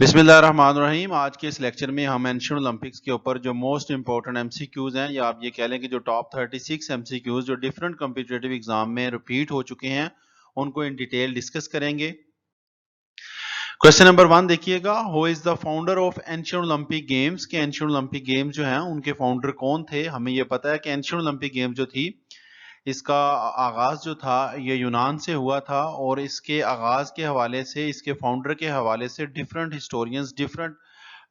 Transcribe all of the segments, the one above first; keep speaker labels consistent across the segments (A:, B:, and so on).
A: बिस्मिल्लाहिर्रहमानिर्रहीम। आज के इस लेक्चर में हम एंशिएंट ओलंपिक्स के ऊपर जो मोस्ट इंपॉर्टेंट एमसीक्यूज हैं या आप ये कह लें कि जो टॉप 36 एमसीक्यूज जो डिफरेंट कॉम्पिटिटिव एग्जाम में रिपीट हो चुके हैं उनको इन डिटेल डिस्कस करेंगे। क्वेश्चन नंबर 1 देखिएगा, who is the founder of ancient Olympic games. के एंशिएंट ओलंपिक गेम्स जो हैं उनके फाउंडर कौन थे। हमें ये पता है कि एंशिएंट ओलंपिक गेम जो थी इसका आगाज जो था ये यूनान से हुआ था और इसके आगाज के हवाले से, इसके फाउंडर के हवाले से डिफरेंट हिस्टोरियंस डिफरेंट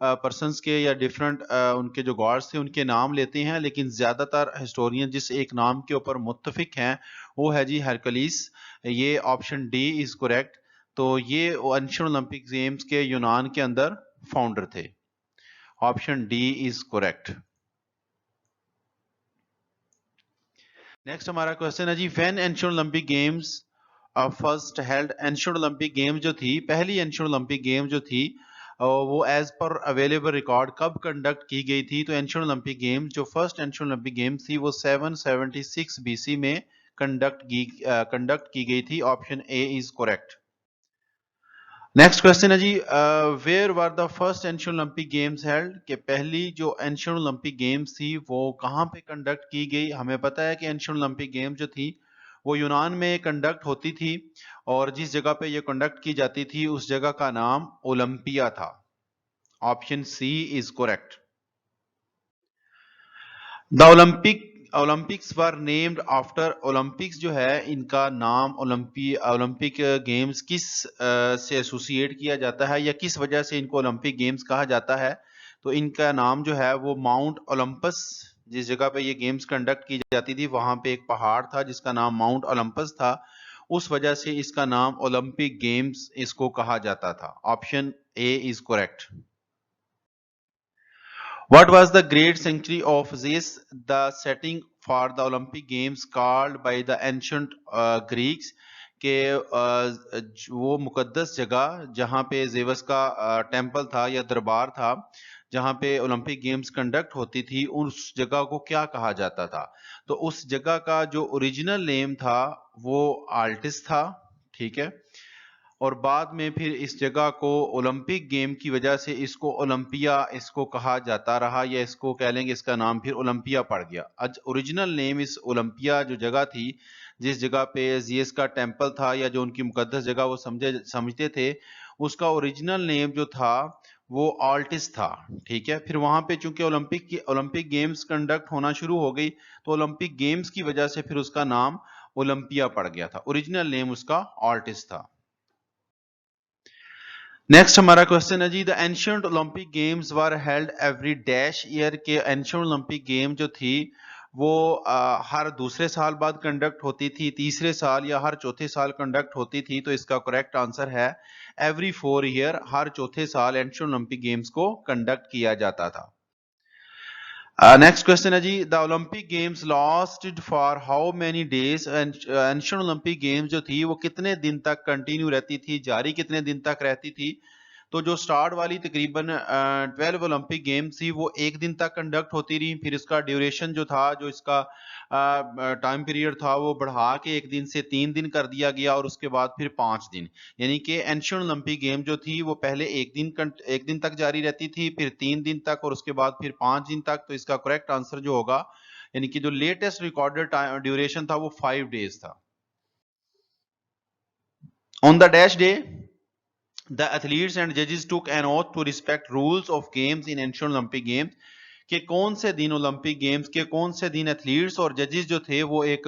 A: पर्सनस के या डिफरेंट उनके जो गॉड्स थे उनके नाम लेते हैं, लेकिन ज्यादातर हिस्टोरियन जिस एक नाम के ऊपर मुत्तफिक हैं वो है जी हरकुलिस। ये ऑप्शन डी इज करेक्ट। तो ये एंशिएंट ओलंपिक गेम्स के यूनान के अंदर फाउंडर थे। Option D is correct. Next हमारा क्वेश्चन है जी, when ancient Olympic games first held. Ancient Olympic game जो थी, पहली एंशिएंट ओलंपिक गेम जो थी वो एज पर अवेलेबल रिकॉर्ड कब कंडक्ट की गई थी। तो एंशिएंट ओलंपिक गेम जो फर्स्ट एंशिएंट ओलंपिक गेम थी वो 776 बीसी में कंडक्ट की गई थी। Option A is correct. Next question है जी, where were the first ancient Olympic games held. कि पहली जो एंशिएंट ओलंपिक गेम्स थी वो कहाँ पे कंडक्ट की गई। हमें पता है कि एंशिएंट ओलंपिक गेम जो थी वो यूनान में कंडक्ट होती थी और जिस जगह पे ये कंडक्ट की जाती थी उस जगह का नाम ओलंपिया था। Option C is correct. The Olympics were named after. Olympics जो है इनका नाम ओलंपिक गेम्स किस से एसोसिएट किया जाता है या किस वजह से इनको ओलंपिक गेम्स कहा जाता है। तो इनका नाम जो है वो माउंट ओलंपस, जिस जगह पे ये गेम्स कंडक्ट की जाती थी वहां पे एक पहाड़ था जिसका नाम माउंट ओलंपस था, उस वजह से इसका नाम ओलंपिक गेम्स इसको कहा जाता था। Option A is correct. What was the great century of this, the setting for the Olympic Games called by the ancient Greeks? के वो मुकद्दस जगह जहाँ पे जेवस का टेम्पल था या दरबार था जहाँ पे ओलंपिक गेम्स कंडक्ट होती थी, उस जगह को क्या कहा जाता था। तो उस जगह का जो ओरिजिनल नेम था वो आल्टिस था, ठीक है। और बाद में फिर इस जगह को ओलंपिक गेम की वजह से इसको ओलंपिया इसको कहा जाता रहा, या इसको कह लेंगे इसका नाम फिर ओलंपिया पड़ गया। आज ओरिजिनल नेम इस ओलंपिया जो जगह थी, जिस जगह पे जीएस का टेम्पल था या जो उनकी मुकद्दस जगह वो समझते थे, उसका ओरिजिनल नेम जो था वो ऑल्टिस था, ठीक है। फिर वहां पे चूंकि ओलंपिक गेम्स कंडक्ट होना शुरू हो गई तो ओलंपिक गेम्स की वजह से फिर उसका नाम ओलंपिया पड़ गया था। ओरिजिनल नेम उसका ऑल्टिस था। नेक्स्ट हमारा क्वेश्चन है जी, the ancient Olympic games were held every dash year. के एंशिएंट ओलंपिक गेम जो थी वो हर दूसरे साल बाद कंडक्ट होती थी, तीसरे साल या हर चौथे साल कंडक्ट होती थी। तो इसका करेक्ट आंसर है एवरी 4 ईयर, हर चौथे साल एंशिएंट ओलंपिक गेम्स को कंडक्ट किया जाता था। नेक्स्ट क्वेश्चन है जी, the Olympic games lasted for how many days. Ancient Olympic games जो थी वो कितने दिन तक कंटिन्यू रहती थी, जारी कितने दिन तक रहती थी। तो जो स्टार्ट वाली तकरीबन 12 ओलंपिक गेम्स थी वो एक दिन तक कंडक्ट होती रही। फिर इसका ड्यूरेशन जो था, जो इसका टाइम पीरियड था वो बढ़ा के एक दिन से 3 दिन कर दिया गया और उसके बाद फिर 5 दिन। यानी कि एंशिएंट ओलंपिक गेम जो थी वो पहले एक दिन तक जारी रहती थी, फिर 3 दिन तक और उसके बाद फिर 5 दिन तक। तो इसका करेक्ट आंसर जो होगा, यानी कि जो लेटेस्ट रिकॉर्डेड ड्यूरेशन था वो 5 डेज था। On the dash day the athletes and judges took an oath to respect rules of games in ancient Olympic games। कि कौन से दिन ओलंपिक गेम्स के कौन से दिन एथलीट्स और जजेस जो थे वो एक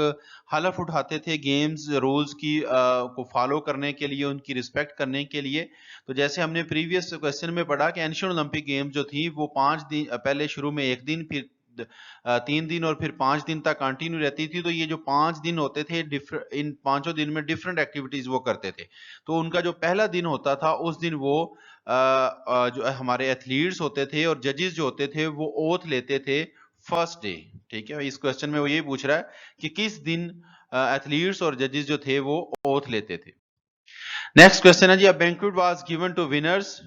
A: हलफ उठाते थे गेम्स रूल्स की को फॉलो करने के लिए, उनकी रिस्पेक्ट करने के लिए। तो जैसे हमने प्रीवियस क्वेश्चन में पढ़ा कि एंशिएंट ओलंपिक गेम्स जो थी वो 5 दिन पहले शुरू में एक दिन, फिर 3 दिन और फिर 5 दिन तक कंटिन्यू रहती थी। तो ये जो 5 दिन होते थे, इन 5 दिन में डिफरेंट एक्टिविटीज वो करते थे। तो उनका जो पहला दिन होता था उस दिन वो जो हमारे एथलीट्स होते थे और जजेस जो होते थे वो ओथ लेते थे फर्स्ट डे, ठीक है। इस क्वेश्चन में वो यही पूछ रहा है कि किस दिन एथलीट्स और जजेस जो थे वो ओथ लेते थे। नेक्स्ट क्वेश्चन है जी, a banquet was given to winners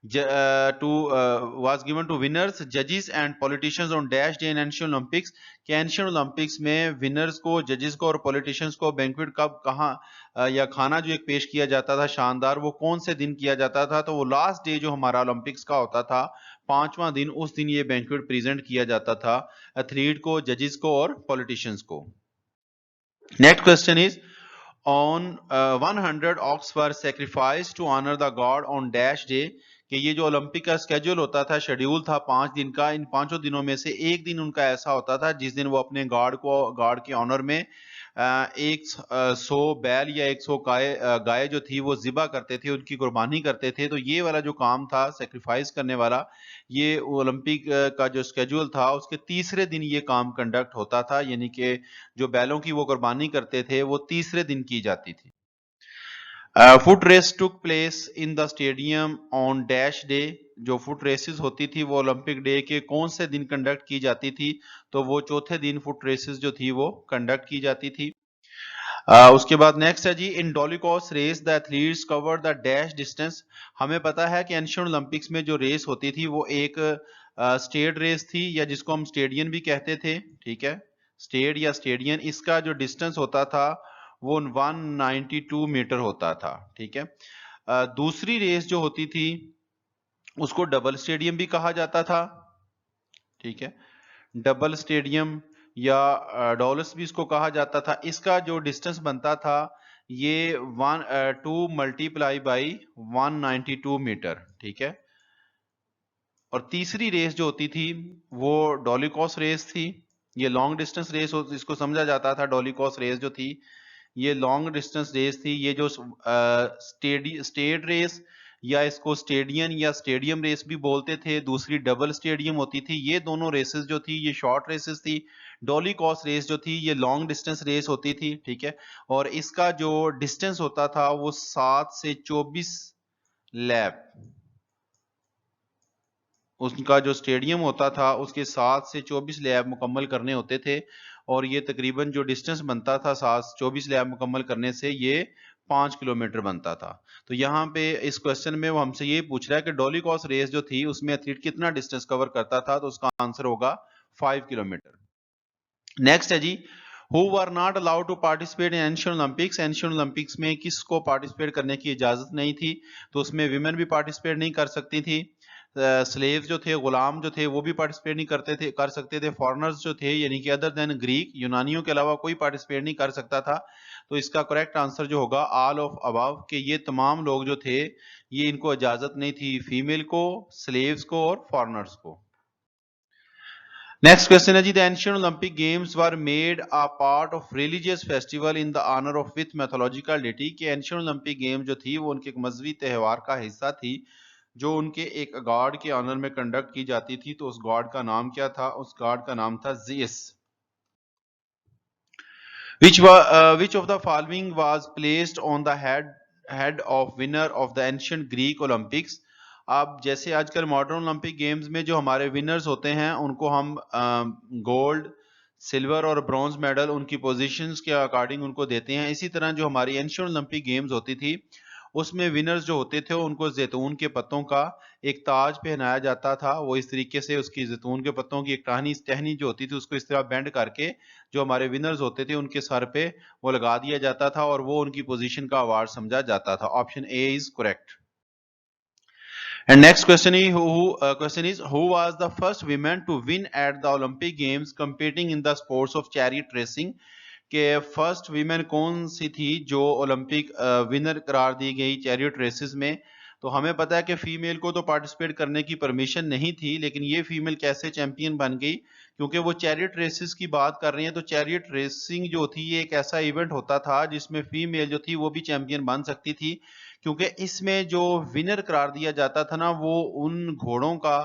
A: was given to winners, judges and politicians on dash day in ancient Olympics कि एंशियन ओलंपिक्स में विनर्स को, जजेस को और पॉलिटिशियंस को बैंक्वेट कब, कहाँ या खाना जो एक पेश किया जाता था शानदार, वो कौन से दिन किया जाता था? तो वो लास्ट डे जो हमारा ओलंपिक्स का होता था, 5वां दिन, उस दिन ये बैंक्वेट प्रेजेंट किया जाता था एथलीट को, जजेस को और पॉलिटिशियंस को। Next question is on 100 ox were sacrificed to honor the god on dash day कि ये जो ओलंपिक का स्केड्यूल होता था, शेड्यूल था 5 दिन का, इन 5 दिनों में से एक दिन उनका ऐसा होता था जिस दिन वो अपने गॉड के ऑनर में 100 बैल या 100 गाय जो थी वो जिबा करते थे, उनकी कुर्बानी करते थे। तो ये वाला जो काम था सेक्रीफाइस करने वाला, ये ओलंपिक का जो स्केड्यूल था उसके तीसरे दिन ये काम कंडक्ट होता था, यानी कि जो बैलों की वो कुर्बानी करते थे वो तीसरे दिन की जाती थी। Foot race took place in the stadium on dash day, जो फुट रेसेस होती थी वो ओलंपिक डे के कौन से दिन कंडक्ट की जाती थी? तो वो चौथे दिन फुट रेसेस जो थी वो कंडक्ट की जाती थी। उसके बाद नेक्स्ट है जी, in dolichos race the athletes cover the dash distance. हमें पता है कि एंशियंट ओलंपिक्स में जो रेस होती थी वो एक स्टेट रेस थी, या जिसको हम स्टेडियन भी कहते थे, ठीक है, स्टेड या स्टेडियन। इसका जो डिस्टेंस होता था वो 192 मीटर होता था, ठीक है। दूसरी रेस जो होती थी उसको डबल स्टेडियम भी कहा जाता था, ठीक है, डबल स्टेडियम या डॉलर्स भी इसको कहा जाता था। इसका जो डिस्टेंस बनता था ये 2 मल्टीप्लाई बाई 192 मीटर, ठीक है। और तीसरी रेस जो होती थी वो डॉलिकॉस रेस थी, ये लॉन्ग डिस्टेंस रेस इसको समझा जाता था। डॉलिकॉस रेस जो थी ये लॉन्ग डिस्टेंस रेस थी। ये जो स्टेट रेस या इसको स्टेडियन या स्टेडियम रेस भी बोलते थे, दूसरी डबल स्टेडियम होती थी, ये दोनों रेसेस जो थी ये शॉर्ट रेसेस थी। डॉली कॉस रेस जो थी ये लॉन्ग डिस्टेंस रेस होती थी, ठीक है। और इसका जो डिस्टेंस होता था वो 7 से 24 लैप, उसका जो स्टेडियम होता था उसके 7 से 24 लैप मुकम्मल करने होते थे। और ये तकरीबन जो डिस्टेंस बनता था 7 से 24 लैप मुकम्मल करने से ये 5 किलोमीटर बनता था। तो यहाँ पे इस क्वेश्चन में वो हमसे ये पूछ रहा है कि डॉली कॉस रेस जो थी उसमें एथलीट कितना डिस्टेंस कवर करता था, तो उसका आंसर होगा 5 किलोमीटर। नेक्स्ट है जी, who were not allowed to participate in ancient Olympics. Ancient Olympics में किसको पार्टिसिपेट करने की इजाजत नहीं थी? तो उसमें विमेन भी पार्टिसिपेट नहीं कर सकती थी, स्लेव्स जो थे, गुलाम जो थे, वो भी पार्टिसिपेट नहीं कर सकते थे, फॉरेनर्स जो थे यानी कि अदर देन ग्रीक, यूनानियों के अलावा कोई पार्टिसिपेट नहीं कर सकता था। तो इसका करेक्ट आंसर जो होगा ऑल ऑफ अबव, कि ये तमाम लोग जो थे ये इनको इजाजत नहीं थी, फीमेल को, स्लेव्स को और फॉरेनर्स को। नेक्स्ट क्वेश्चन है जी, the ancient Olympic games were made a part of religious festival in the honour of with mythological deity, कि एंशियंट ओलंपिक गेम जो थी वो उनके एक मजहबी त्यौहार का हिस्सा थी जो उनके एक गॉड के ऑनर में कंडक्ट की जाती थी। तो उस गॉड का नाम क्या था? उस गॉड का नाम था Zeiss. which of the following was placed on the head of winner of the ancient Greek Olympics? अब जैसे आजकल मॉडर्न ओलंपिक गेम्स में जो हमारे विनर्स होते हैं उनको हम गोल्ड, सिल्वर और ब्रॉन्ज मेडल उनकी पोजीशंस के अकॉर्डिंग उनको देते हैं। इसी तरह जो हमारी एंशियंट ओलंपिक गेम्स होती थी उसमें विनर्स जो होते थे उनको जैतून के पत्तों का एक ताज पहनाया जाता था। वो इस तरीके से उसकी जैतून के पत्तों की एक टहनी जो होती थी उसको इस तरह बेंड करके जो हमारे विनर्स होते थे उनके सर पे वो लगा दिया जाता था और वो उनकी पोजीशन का अवार्ड समझा जाता था। Option A is correct. And next question is who was the first woman to win at the Olympic Games competing in the sports of chariot racing? के फर्स्ट वीमेन कौन सी थी जो ओलंपिक विनर करार दी गई chariot races में? तो हमें पता है कि फीमेल को तो पार्टिसिपेट करने की परमिशन नहीं थी, लेकिन ये फीमेल कैसे चैंपियन बन गई? क्योंकि वो चैरियट रेसेस की बात कर रही हैं। तो चैरियट रेसिंग जो थी ये एक ऐसा इवेंट होता था जिसमें फीमेल जो थी वो भी चैंपियन बन सकती थी, क्योंकि इसमें जो विनर करार दिया जाता था ना वो उन घोड़ों का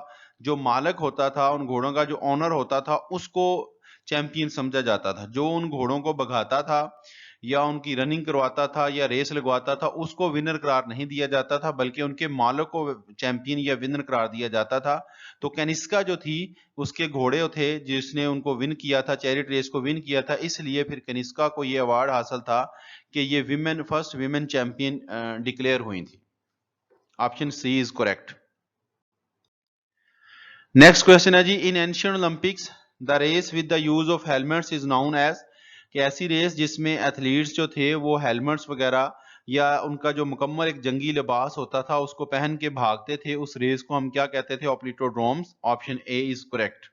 A: जो मालक होता था, उन घोड़ों का जो ऑनर होता था उसको चैंपियन समझा जाता था। जो उन घोड़ों को भगाता था या उनकी रनिंग करवाता था या रेस लगवाता था उसको विनर करार नहीं दिया जाता था, बल्कि उनके मालक को चैंपियन या विनर करार दिया जाता था। तो कैनिस्का जो थी उसके घोड़े थे जिसने उनको विन किया था, चैरियट रेस को विन किया था, इसलिए फिर कैनिस्का को ये अवार्ड हासिल था कि ये फर्स्ट विमेन चैंपियन डिक्लेयर हुई थी। Option C is correct. Next question है जी, in ancient Olympics the race with the use of helmets is known as, कि ऐसी रेस जिसमें एथलीट्स जो थे वो हेलमेट्स वगैरह या उनका जो मुकम्मल एक जंगी लिबास होता था उसको पहन के भागते थे, उस रेस को हम क्या कहते थे? Hoplitodromos. Option A is correct.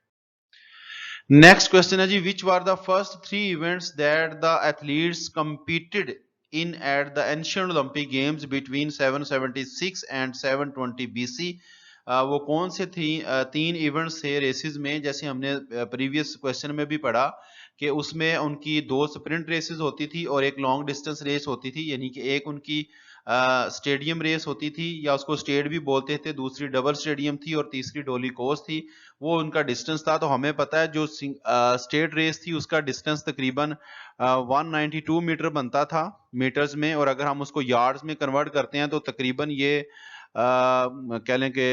A: Next question है जी, which were the first 3 events that the athletes competed in at the ancient Olympic Games between 776 and 720 BC? वो कौन से थी 3 इवेंट्स थे रेसेस में, जैसे हमने प्रीवियस क्वेश्चन में भी पढ़ा कि उसमें उनकी 2 स्प्रिंट रेसेस होती थी और एक लॉन्ग डिस्टेंस रेस होती थी, यानी कि एक उनकी स्टेडियम रेस होती थी या उसको स्टेट भी बोलते थे, दूसरी डबल स्टेडियम थी और तीसरी डोली कोर्स थी। वो उनका डिस्टेंस था। तो हमें पता है जो स्टेट रेस थी उसका डिस्टेंस तकरीबन 192 मीटर बनता था मीटर्स में, और अगर हम उसको यार्ड्स में कन्वर्ट करते हैं तो तकरीबन ये कह लें कि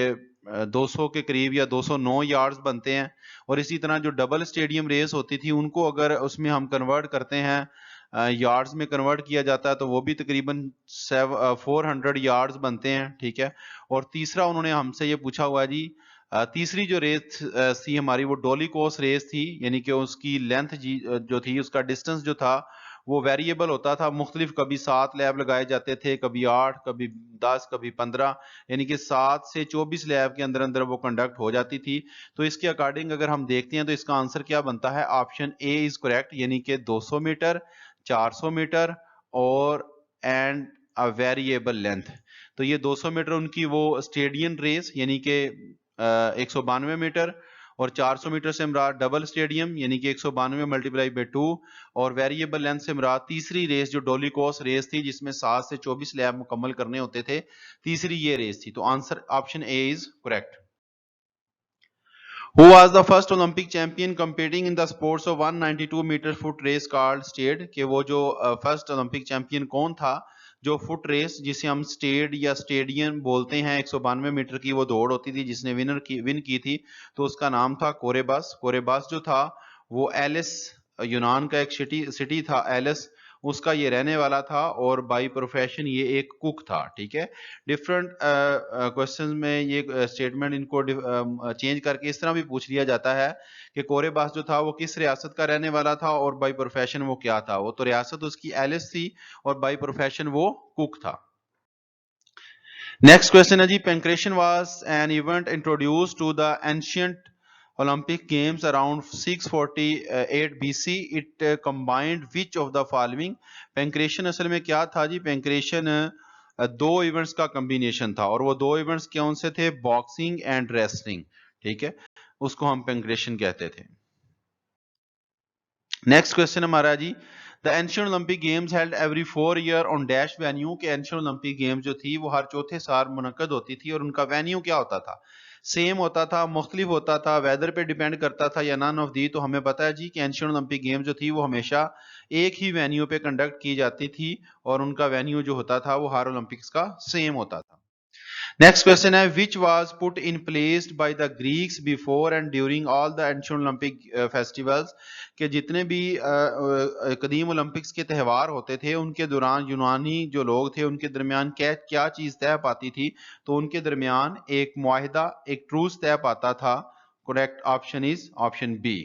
A: 200 के करीब या 209 यार्ड्स बनते हैं। और इसी तरह जो डबल स्टेडियम रेस होती थी उनको अगर उसमें हम कन्वर्ट करते हैं यार्ड्स में कन्वर्ट किया जाता है तो वो भी तकरीबन 400 यार्ड्स बनते हैं, ठीक है। और तीसरा उन्होंने हमसे ये पूछा हुआ है जी, तीसरी जो रेस थी हमारी वो डोली कोर्स रेस थी, यानी कि उसकी लेंथ जो थी उसका डिस्टेंस जो था वो वेरिएबल होता था, मुख्तलिफ, कभी 7 लैब लगाए जाते थे, कभी 8, कभी 10, कभी 15, यानी कि 7 से 24 लैब के अंदर अंदर वो कंडक्ट हो जाती थी। तो इसके अकॉर्डिंग अगर हम देखते हैं तो इसका आंसर क्या बनता है? ऑप्शन ए इज करेक्ट, यानी कि 200 मीटर, 400 मीटर और एंड अ वेरिएबल लेंथ। तो ये 200 मीटर उनकी वो स्टेडियम रेस यानी कि 192 मीटर, और 400 मीटर से मुराद डबल स्टेडियम यानी कि 192 मल्टीप्लाई बाई 2, और वेरिएबल लेंथ से मुराद तीसरी रेस जो डोली कोर्स रेस थी जिसमें 7 से 24 लैब मुकम्मल करने होते थे, तीसरी ये रेस थी। तो answer option A is correct. Who was the first Olympic champion competing in the sports of 192 metre foot race called stade? कि वो जो फर्स्ट ओलंपिक चैंपियन कौन था जो फुट रेस जिसे हम स्टेड या स्टेडियम बोलते हैं, 192 मीटर की वो दौड़ होती थी जिसने विन की थी, तो उसका नाम था कोरेबस। कोरेबस जो था वो एलिस, यूनान का एक सिटी था एलिस, उसका ये रहने वाला था और बाई प्रोफेशन ये एक कुक था, ठीक है। डिफरेंट क्वेश्चंस में ये स्टेटमेंट इनको चेंज करके इस तरह भी पूछ लिया जाता है कि कोरेबास जो था वो किस रियासत का रहने वाला था और बाई प्रोफेशन वो क्या था। वो तो रियासत उसकी एलिस थी और बाई प्रोफेशन वो कुक था। नेक्स्ट क्वेश्चन है जी, pankration was an event introduced to the ancient Olympic Games around 648 BC. It combined which of the following? पेंक्रेशन असल में क्या था जी? पेंक्रेशन 2 इवेंट्स का कॉम्बिनेशन था और वो 2 इवेंट्स कौन से थे? बॉक्सिंग एंड रेसलिंग, ठीक है, उसको हम पेंक्रेशन कहते थे। नेक्स्ट क्वेश्चन हमारा जी, the ancient Olympic games held every 4 year on dash venue, के एंशियंट ओलंपिक गेम्स जो थी वो हर चौथे साल मुनक्कद होती थी और उनका वेन्यू क्या होता था? सेम होता था, मुख्तलिफ होता था, वेदर पे डिपेंड करता था या नन ऑफ दी? तो हमें पता है जी कि एंशियंट ओलंपिक गेम जो थी वो हमेशा एक ही वेन्यू पे कंडक्ट की जाती थी और उनका वेन्यू जो होता था वो हर ओलंपिक्स का सेम होता था। नेक्स्ट क्वेश्चन है, which was put in place by the Greeks before and during all the ancient Olympic festivals, के जितने भी कदीम ओलंपिक्स के त्यौहार होते थे उनके दौरान यूनानी जो लोग थे उनके दरमियान क्या क्या चीज तय पाती थी? तो उनके दरमियान एक मुआहिदा, एक ट्रूस तय पाता था। Correct option is option B.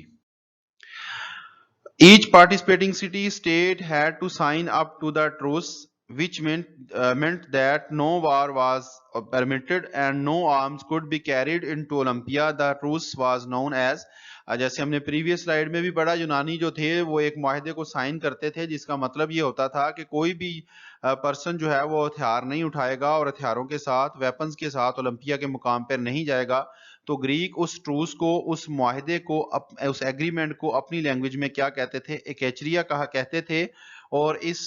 A: Each participating city state had to sign up to the truce, which meant that no war was permitted and no arms could be carried into Olympia. The truce was known as, जैसे हमने previous slide में भी पढ़ा, यूनानी जो थे वो एक मुआहदे को साइन करते थे जिसका मतलब ये होता था कि कोई भी पर्सन जो है वो हथियार नहीं उठाएगा और हथियारों के साथ, वेपन्स के साथ ओलंपिया के मुकाम पर नहीं जाएगा। तो ग्रीक उस ट्रूस को, उस मुआहदे को, उस एग्रीमेंट को अपनी लैंग्वेज में क्या कहते थे? एकैचरिया कहा कहते थे। और इस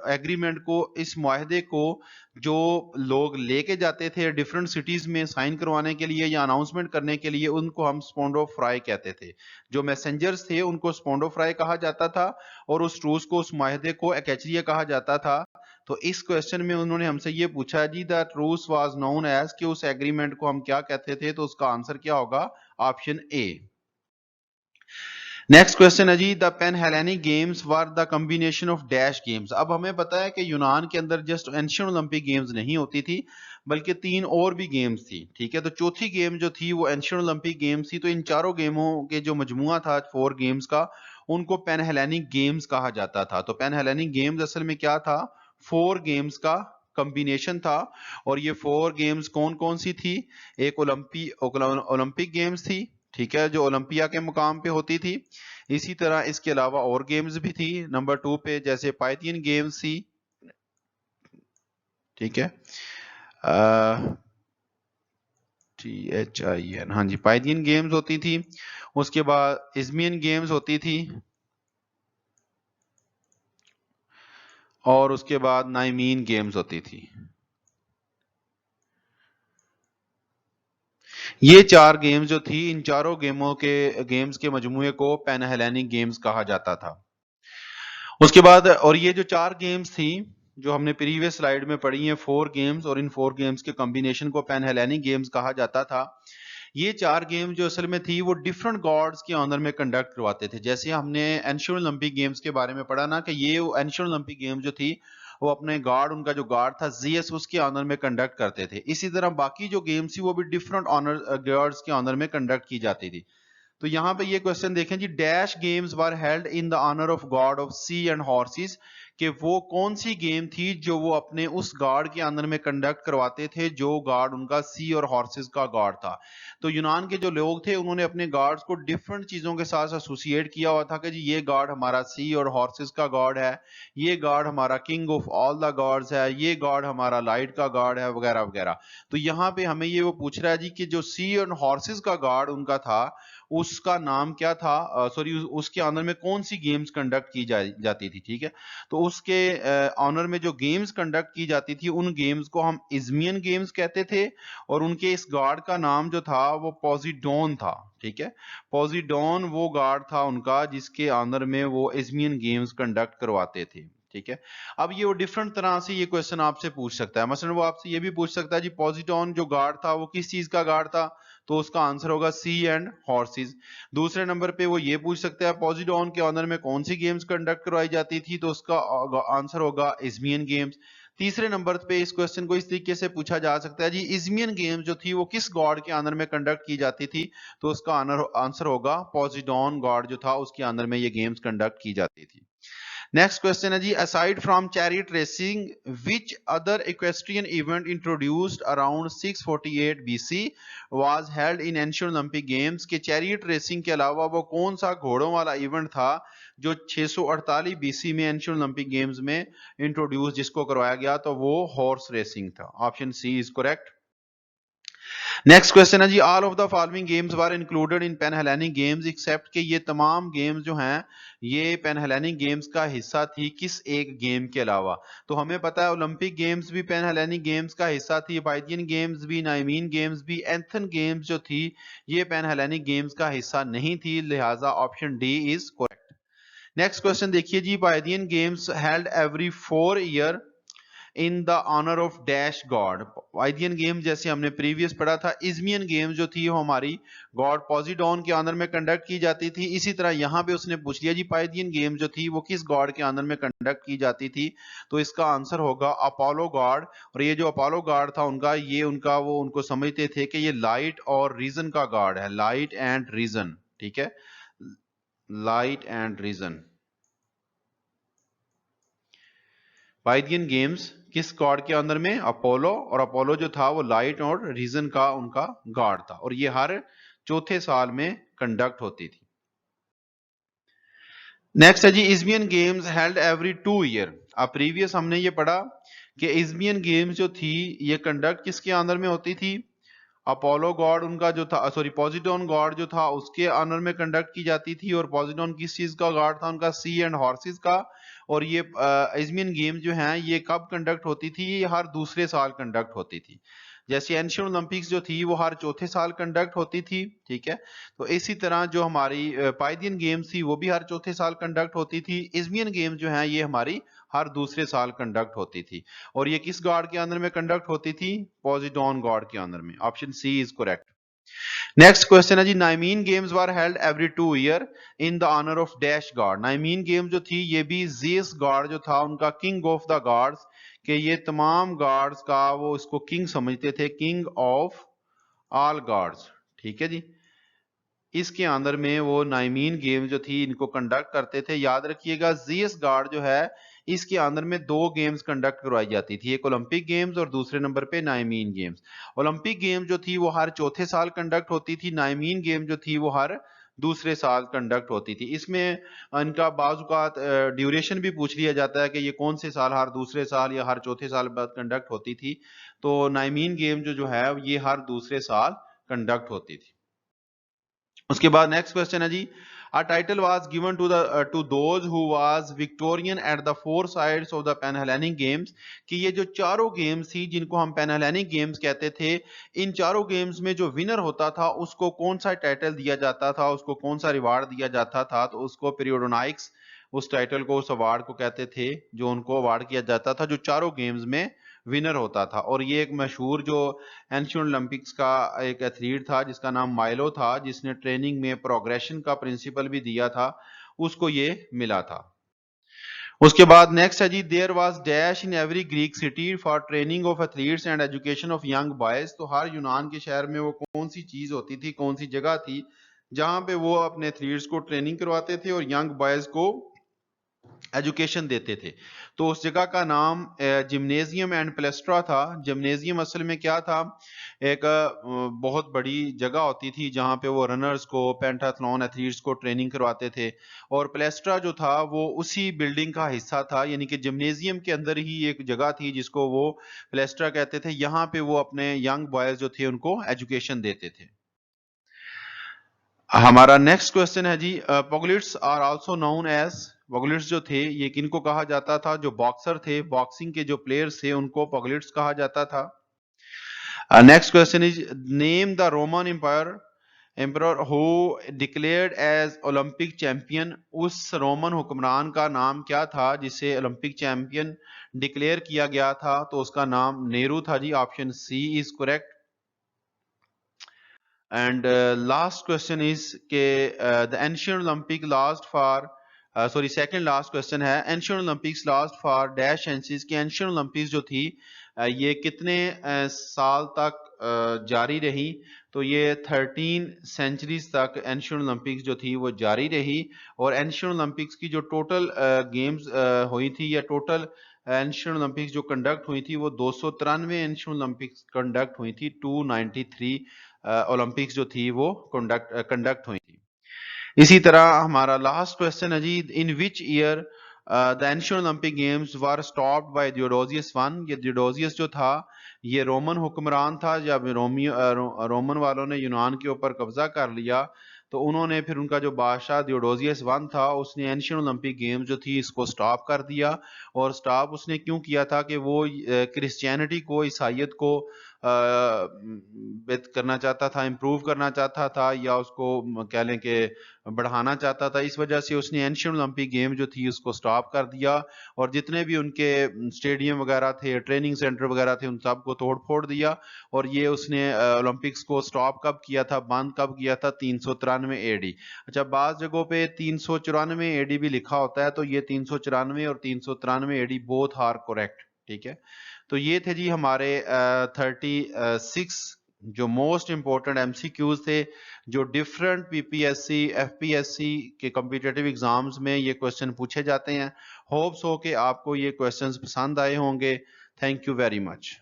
A: एग्रीमेंट को, इस मुआहदे को जो लोग लेके जाते थे डिफरेंट सिटीज में साइन करवाने के लिए या अनाउंसमेंट करने के लिए, उनको हम स्पोंडोफ्राई कहते थे। जो मैसेंजर्स थे उनको स्पोंडोफ्राई कहा जाता था और उस ट्रूस को, उस मुआहदे को एकैचरिया कहा जाता था। तो इस क्वेश्चन में उन्होंने हमसे ये पूछा जी, the truce was known as, कि उस एग्रीमेंट को हम क्या कहते थे? तो उसका आंसर क्या होगा? Option A. नेक्स्ट क्वेश्चन है जी, the Panhellenic games were the combination of dash games. अब हमें पता है कि यूनान के अंदर जस्ट एंशियंट ओलंपिक गेम्स नहीं होती थी बल्कि 3 और भी गेम्स थी, ठीक है। तो चौथी गेम जो थी वो एंशिएंट ओलंपिक गेम्स थी। तो इन चारों गेमों के जो मजमुआ था 4 गेम्स का, उनको पैन हेलेनिक गेम्स कहा जाता था। तो पैन हेलेनिक गेम्स असल में क्या था, 4 गेम्स का कॉम्बिनेशन था। और ये 4 गेम्स कौन कौन सी थी, एक ओलंपिक गेम्स थी, ठीक है, जो ओलंपिया के मुकाम पे होती थी। इसी तरह इसके अलावा और गेम्स भी थी नंबर 2 पे, जैसे पाइथियन गेम्स थी, ठीक है, THIN, हाँ जी, पाइथियन गेम्स होती थी। उसके बाद इज़मियन गेम्स होती थी, और उसके बाद नाइमीन गेम्स होती थी। ये 4 गेम्स जो थी, इन चारों गेम्स के मजमूए को पैन हेलेनिक गेम्स कहा जाता था। उसके बाद, और ये जो 4 गेम्स थी जो हमने प्रीवियस स्लाइड में पढ़ी हैं, 4 गेम्स, और इन 4 गेम्स के कॉम्बिनेशन को पैन हेलेनिक गेम्स कहा जाता था। ये 4 गेम जो असल में थी वो डिफरेंट गॉड्स के ऑनर में कंडक्ट करवाते थे। जैसे हमने एंशिएंट ओलंपिक गेम्स के बारे में पढ़ा ना, कि ये एंशिएंट ओलंपिक गेम जो थी वो अपने गॉड, उनका जो गॉड था जीएस, उसके ऑनर में कंडक्ट करते थे। इसी तरह बाकी जो गेम्स थी वो भी डिफरेंट ऑनर गॉड्स के ऑनर में कंडक्ट की जाती थी। तो यहाँ पे ये क्वेश्चन देखें जी, dash games were held in the honour of god of sea and horses, कि वो कौन सी गेम थी जो वो अपने उस गॉड के अंदर में कंडक्ट करवाते थे, जो गॉड उनका सी और हॉर्सेस का गॉड था। तो यूनान के जो लोग थे उन्होंने अपने गॉड्स को डिफरेंट चीजों के साथ एसोसिएट किया हुआ था, कि जी ये गॉड हमारा सी और हॉर्सेस का गॉड है, ये गॉड हमारा king of all the gods है, ये गॉड हमारा लाइट का गॉड है, वगैरह वगैरह। तो यहाँ पे हमें ये वो पूछ रहा है जी, कि जो सी और हॉर्सेस का गॉड उनका था, उसका नाम क्या था, सॉरी, उसके ऑनर में कौन सी गेम्स कंडक्ट की जाती थी, ठीक है। तो उसके ऑनर में जो गेम्स कंडक्ट की जाती थी, उन गेम्स को हम इज़मियन गेम्स कहते थे, और उनके इस गॉड का नाम जो था वो पॉजिडोन था, ठीक है। पॉजिडोन वो गॉड था उनका जिसके ऑनर में वो इज़मियन गेम्स कंडक्ट करवाते थे, ठीक है। अब ये वो डिफरेंट तरह से ये क्वेश्चन आपसे पूछ सकता है। मसलन वो आपसे ये भी पूछ सकता है जी, पॉजिडोन जो गॉड था वो किस चीज का गॉड था, तो उसका आंसर होगा सी एंड हॉर्सेस। दूसरे नंबर पे वो ये पूछ सकता है पॉजिडोन के ऑनर में कौन सी गेम्स कंडक्ट करवाई जाती थी, तो उसका आंसर होगा इज़मियन गेम्स। तीसरे नंबर पे इस क्वेश्चन को इस तरीके से पूछा जा सकता है जी, इज़मियन गेम्स जो थी वो किस गॉड के ऑनर में कंडक्ट की जाती थी, तो उसका आंसर होगा पॉजिडोन गॉड जो था उसके ऑनर में ये गेम्स कंडक्ट की जाती थी। नेक्स्ट क्वेश्चन है जी, aside from chariot racing which other equestrian event introduced around 648 BC was held in ancient Olympic games, के चैरियट रेसिंग के अलावा वो कौन सा घोड़ों वाला इवेंट था जो 648 BC में एंशिएंट ओलंपिक गेम्स में इंट्रोड्यूस जिसको करवाया गया, तो वो हॉर्स रेसिंग था। Option C is correct. Next question है जी, all of the following games were included in Panhellenic games except, के ये तमाम गेम्स जो हैं ये पैन हेलेनिक गेम्स का हिस्सा थी किस एक गेम के अलावा। तो हमें पता है ओलंपिक गेम्स भी पैन हेलेनिक गेम्स का हिस्सा थी, पाइथियन गेम्स भी, नाइमीन गेम्स भी, एंथन गेम्स जो थी ये पैन हेलेनिक गेम्स का हिस्सा नहीं थी, लिहाजा option D is correct. Next question देखिए जी, Pythian games held every 4 year in the honour of dash god. Pythian game जैसे हमने प्रीवियस पढ़ा था, इज़मियन गेम जो थी वो हमारी गॉड पॉजिडोन के ऑनर में कंडक्ट की जाती थी। इसी तरह यहाँ पे उसने पूछ लिया जी, पाइथियन गेम जो थी वो किस गॉड के ऑनर में कंडक्ट की जाती थी, तो इसका आंसर होगा अपोलो गॉड। और ये जो अपोलो गॉड था उनका, ये वो उनको समझते थे कि ये लाइट और रीजन का गॉड है, लाइट एंड रीजन, ठीक है, light and reason. Pythian games किस गॉड के अंदर में, अपोलो, और अपोलो जो था वो लाइट और रीजन का उनका गॉड था, और ये हर चौथे साल में कंडक्ट होती थी। नेक्स्ट है जी, इज़मियन गेम्स हेल्ड एवरी 2 ईयर। अब प्रीवियस हमने ये पढ़ा कि इज़मियन गेम्स जो थी ये कंडक्ट किसके अंदर में होती थी, अपोलो गॉड उनका जो था, सॉरी, पॉजिडोन गॉड जो था उसके ऑनर में कंडक्ट की जाती थी। और पॉजिडोन किस चीज का गॉड था, उनका सी एंड हॉर्सेस का। और ये इज़मियन गेम जो हैं ये कब कंडक्ट होती थी, ये हर दूसरे साल कंडक्ट होती थी। जैसे एंशिएंट ओलंपिक्स जो थी वो हर चौथे साल कंडक्ट होती थी, ठीक है। तो इसी तरह जो हमारी पाइथियन गेम्स थी वो भी हर चौथे साल कंडक्ट होती थी। इज़मियन गेम जो है ये हमारी हर दूसरे साल कंडक्ट होती थी। और ये किस गॉड के अंदर में कंडक्ट होती थी, पॉजिडोन गॉड के अंदर में। Option C is correct. Next question है जी, Nemean games were held every 2 year in the honour of dash god. Nemean game जो थी ये भी जीस गॉड जो था उनका किंग ऑफ द गॉड्स कि ये तमाम गॉड्स का वो इसको किंग समझते थे, किंग ऑफ ऑल गॉड्स। ठीक है जी। इसके अंदर में वो नाइमीन गेम जो थी इनको कंडक्ट करते थे। याद रखिएगा जीएस गार्ड जो है इसके अंदर में दो गेम्स कंडक्ट करवाई जाती थी, एक ओलंपिक गेम्स और दूसरे नंबर पे नाइमीन गेम्स। ओलंपिक गेम जो थी वो हर चौथे साल कंडक्ट होती थी, नाइमीन गेम जो थी वो हर दूसरे साल कंडक्ट होती थी। इसमें इनका बाजुकात ड्यूरेशन भी पूछ लिया जाता है कि ये कौन से साल, हर दूसरे साल या हर चौथे साल बाद कंडक्ट होती थी। तो नाइमीन गेम जो है ये हर दूसरे साल कंडक्ट होती थी। उसके बाद नेक्स्ट क्वेश्चन है जी, a title was given to those who was Victorian at the four sides of the Panhellenic games, कि ये जो चारों गेम्स थी जिनको हम पैनहेलेनिक गेम्स कहते थे, इन चारों गेम्स में जो विनर होता था उसको कौन सा टाइटल दिया जाता था, उसको कौन सा रिवार्ड दिया जाता था? तो उसको पीरियोडोनाइक्स, उस टाइटल को, उस अवार्ड को कहते थे जो उनको अवार्ड किया जाता था जो चारों गेम्स में विनर होता था। और ये एक मशहूर जो एंशियंट ओलंपिक्स का एक एथलीट था जिसका नाम माइलो था, जिसने ट्रेनिंग में प्रोग्रेशन का प्रिंसिपल भी दिया था, उसको ये मिला था। उसके बाद नेक्स्ट है जी, there was dash in every Greek city for training of athletes and education of young boys. तो हर यूनान के शहर में वो कौन सी चीज होती थी, कौन सी जगह थी जहां पे वो अपने एथलीट्स को ट्रेनिंग करवाते थे और यंग बॉयज को एजुकेशन देते थे? तो उस जगह का नाम जिम्नेजियम एंड प्लेस्ट्रा था। जिम्नेजियम असल में क्या था, एक बहुत बड़ी जगह होती थी जहां पे वो रनर्स को, पेंटाथलॉन एथलीट्स को ट्रेनिंग करवाते थे। और प्लेस्ट्रा जो था वो उसी बिल्डिंग का हिस्सा था, यानी कि जिम्नेजियम के अंदर ही एक जगह थी जिसको वो प्लेस्ट्रा कहते थे। यहाँ पे वो अपने यंग बॉयज जो थे उनको एजुकेशन देते थे। हमारा नेक्स्ट क्वेश्चन है जी, पॉगलिट्स आर आल्सो नोन एज, पॉगलिट्स जो थे ये किनको कहा जाता था? जो बॉक्सर थे, बॉक्सिंग के जो प्लेयर्स थे उनको पॉगलिट्स कहा जाता था। Next question is, name the Roman emperor who declared as Olympic champion. उस रोमन हुक्मरान का नाम क्या था जिसे ओलंपिक चैंपियन डिक्लेयर किया गया था? तो उसका नाम नेहरू था जी। Option C is correct. And last question is के the ancient Olympic last for, sorry second last question है, ancient Olympics last for dash centuries. की एंशियंट ओलंपिक्स जो थी ये कितने साल तक जारी रही? तो ये 13 सेंचुरीज तक एंशियंट ओलंपिक्स जो थी वो जारी रही। और एंशियंट ओलंपिक्स की जो टोटल गेम्स हुई थी या टोटल एंशियंट ओलंपिक्स जो कंडक्ट हुई थी वो 293 एंशियंट ओलंपिक्स कंडक्ट हुई थी। 293 ओलंपिक्स जो थी वो कंडक्ट हुई थी। इसी तरह हमारा लास्ट क्वेश्चन है जी, in which year the ancient Olympic games were stopped by Theodosius one. ये थियोडोसियस जो था ये रोमन हुक्मरान था। जब रोमन वालों ने यूनान के ऊपर कब्जा कर लिया तो उन्होंने फिर उनका जो बादशाह थियोडोसियस वन था उसने एंशियंट ओलंपिक गेम्स जो थी इसको स्टॉप कर दिया। और स्टॉप उसने क्यों किया था कि वो क्रिश्चियनिटी को, ईसाइयत को करना चाहता था, इम्प्रूव करना चाहता था, या उसको कह लें कि बढ़ाना चाहता था। इस वजह से उसने एंशियंट ओलंपिक गेम जो थी उसको स्टॉप कर दिया और जितने भी उनके स्टेडियम वगैरह थे, ट्रेनिंग सेंटर वगैरह थे, उन सबको तोड़ फोड़ दिया। और ये उसने ओलंपिक्स को स्टॉप कब किया था, बंद कब किया था? 393 एडी। अच्छा, बाज जगहों पे 394 एडी भी लिखा होता है, तो ये 394 और 393 एडी बोथ आर करेक्ट। ठीक है, तो ये थे जी हमारे 36 जो मोस्ट इंपॉर्टेंट एमसीक्यूज थे जो डिफरेंट पीपीएससी, एफपीएससी के कॉम्पिटिटिव एग्जाम्स में ये क्वेश्चन पूछे जाते हैं। होप्स हो कि आपको ये क्वेश्चंस पसंद आए होंगे। Thank you very much.